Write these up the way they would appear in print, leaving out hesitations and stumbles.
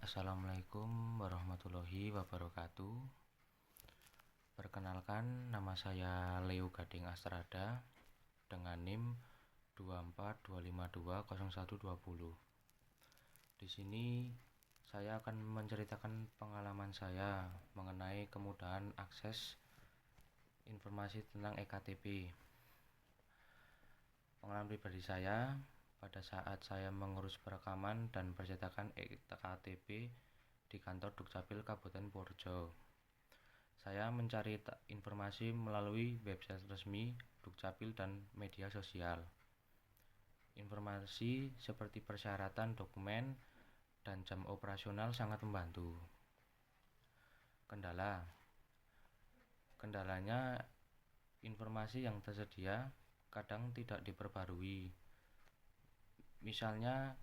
Assalamualaikum warahmatullahi wabarakatuh. Perkenalkan, nama saya Leo Gading Astrada dengan NIM 242520120. Di sini saya akan menceritakan pengalaman saya mengenai kemudahan akses informasi tentang EKTP. Pengalaman pribadi saya pada saat saya mengurus perekaman dan percetakan EKTP di kantor Dukcapil Kabupaten Purworejo. Saya mencari informasi melalui website resmi Dukcapil dan media sosial. Informasi seperti persyaratan dokumen dan jam operasional sangat membantu. Kendalanya informasi yang tersedia kadang tidak diperbarui. Misalnya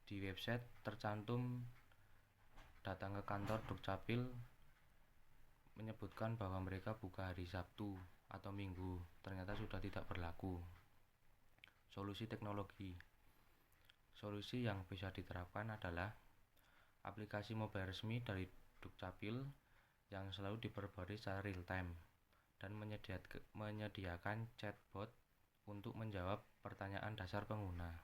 di website tercantum datang ke kantor Dukcapil menyebutkan bahwa mereka buka hari Sabtu atau Minggu, ternyata sudah tidak berlaku. Solusi teknologi. Solusi yang bisa diterapkan adalah aplikasi mobile resmi dari Dukcapil yang selalu diperbarui secara real time dan menyediakan chatbot untuk menjawab pertanyaan dasar pengguna.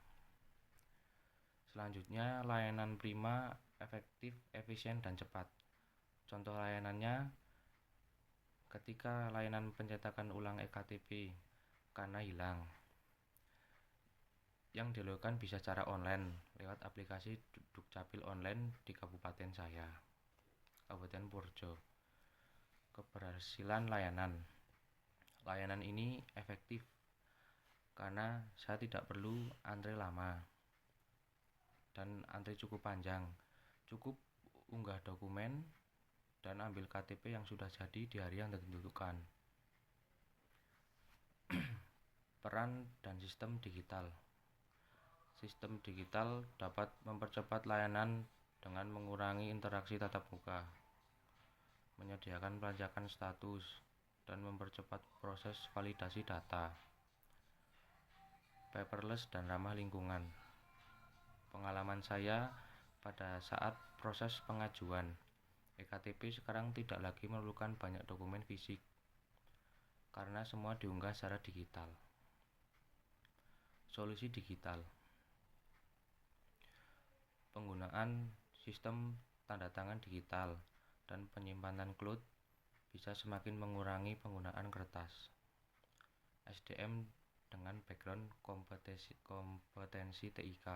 Selanjutnya, layanan prima, efektif, efisien, dan cepat. Contoh layanannya, ketika layanan pencetakan ulang EKTP karena hilang, yang dilakukan bisa secara online lewat aplikasi Dukcapil online di kabupaten saya, Kabupaten Purworejo. Keberhasilan layanan ini efektif karena saya tidak perlu antre lama dan antre cukup panjang. Cukup unggah dokumen dan ambil KTP yang sudah jadi di hari yang ditentukan. Peran dan sistem digital. Sistem digital dapat mempercepat layanan dengan mengurangi interaksi tatap muka, menyediakan pelacakan status, dan mempercepat proses validasi data. Paperless dan ramah lingkungan. Pengalaman saya pada saat proses pengajuan EKTP sekarang tidak lagi memerlukan banyak dokumen fisik karena semua diunggah secara digital. Solusi digital. Penggunaan sistem tanda tangan digital dan penyimpanan cloud bisa semakin mengurangi penggunaan kertas. SDM dengan background kompetensi TIK.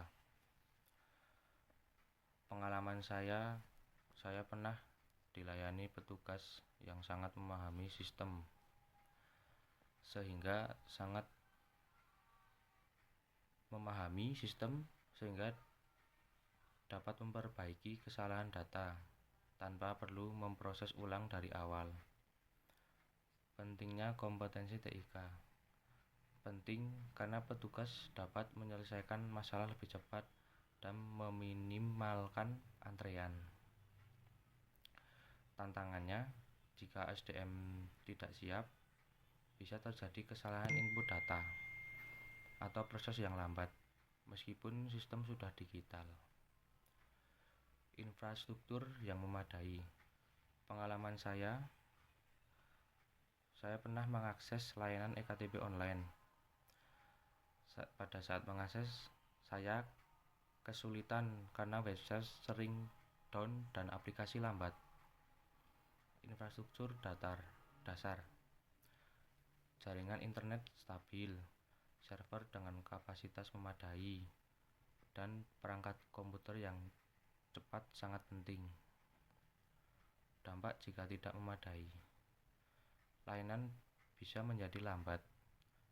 Pengalaman saya pernah dilayani petugas yang sangat memahami sistem sehingga dapat memperbaiki kesalahan data tanpa perlu memproses ulang dari awal. Pentingnya kompetensi TIK. Penting karena petugas dapat menyelesaikan masalah lebih cepat dan meminimalkan antrean. Tantangannya, jika SDM tidak siap, bisa terjadi kesalahan input data atau proses yang lambat meskipun sistem sudah digital. Infrastruktur yang memadai. Pengalaman saya pernah mengakses layanan EKTP online. Pada saat mengakses, saya kesulitan karena website sering down dan aplikasi lambat. Infrastruktur dasar. Jaringan internet stabil, server dengan kapasitas memadai, dan perangkat komputer yang cepat sangat penting. Dampak jika tidak memadai. Layanan bisa menjadi lambat,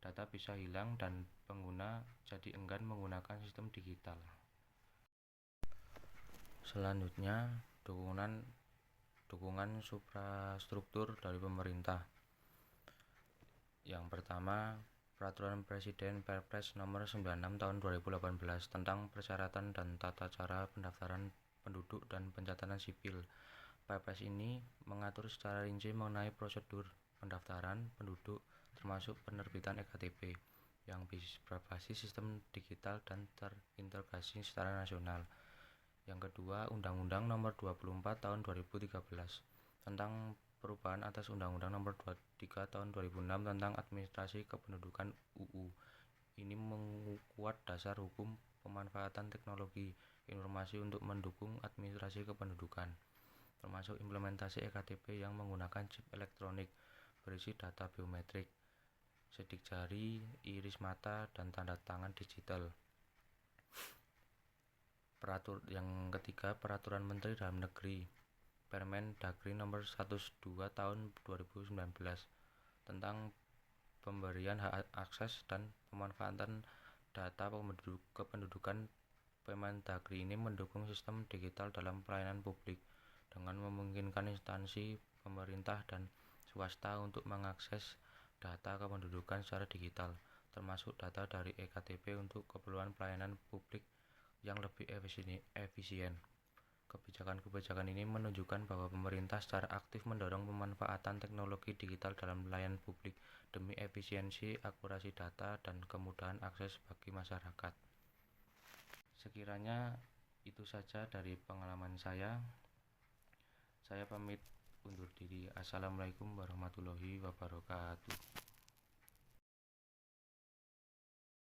data bisa hilang, dan pengguna jadi enggan menggunakan sistem digital. Selanjutnya, dukungan suprastruktur dari pemerintah. Yang pertama, Peraturan Presiden Perpres Nomor 96 Tahun 2018 tentang persyaratan dan tata cara pendaftaran penduduk dan pencatatan sipil. Perpres ini mengatur secara rinci mengenai prosedur pendaftaran penduduk termasuk penerbitan EKTP yang berbasis sistem digital dan terintegrasi secara nasional. Yang kedua, Undang-Undang Nomor 24 Tahun 2013 tentang perubahan atas Undang-Undang Nomor 23 Tahun 2006 tentang Administrasi Kependudukan (UU). Ini menguat dasar hukum pemanfaatan teknologi informasi untuk mendukung administrasi kependudukan, termasuk implementasi EKTP yang menggunakan chip elektronik berisi data biometrik, sidik jari, iris mata, dan tanda tangan digital. Yang ketiga, Peraturan Menteri Dalam Negeri Permendagri Nomor 102 Tahun 2019 tentang pemberian hak akses dan pemanfaatan data kependudukan. Permendagri ini mendukung sistem digital dalam pelayanan publik dengan memungkinkan instansi pemerintah dan swasta untuk mengakses data kependudukan secara digital, termasuk data dari EKTP untuk keperluan pelayanan publik yang lebih efisien. Kebijakan-kebijakan ini menunjukkan bahwa pemerintah secara aktif mendorong pemanfaatan teknologi digital dalam pelayanan publik demi efisiensi, akurasi data, dan kemudahan akses bagi masyarakat. Sekiranya itu saja dari pengalaman saya. Saya pamit undur diri. Assalamualaikum warahmatullahi wabarakatuh.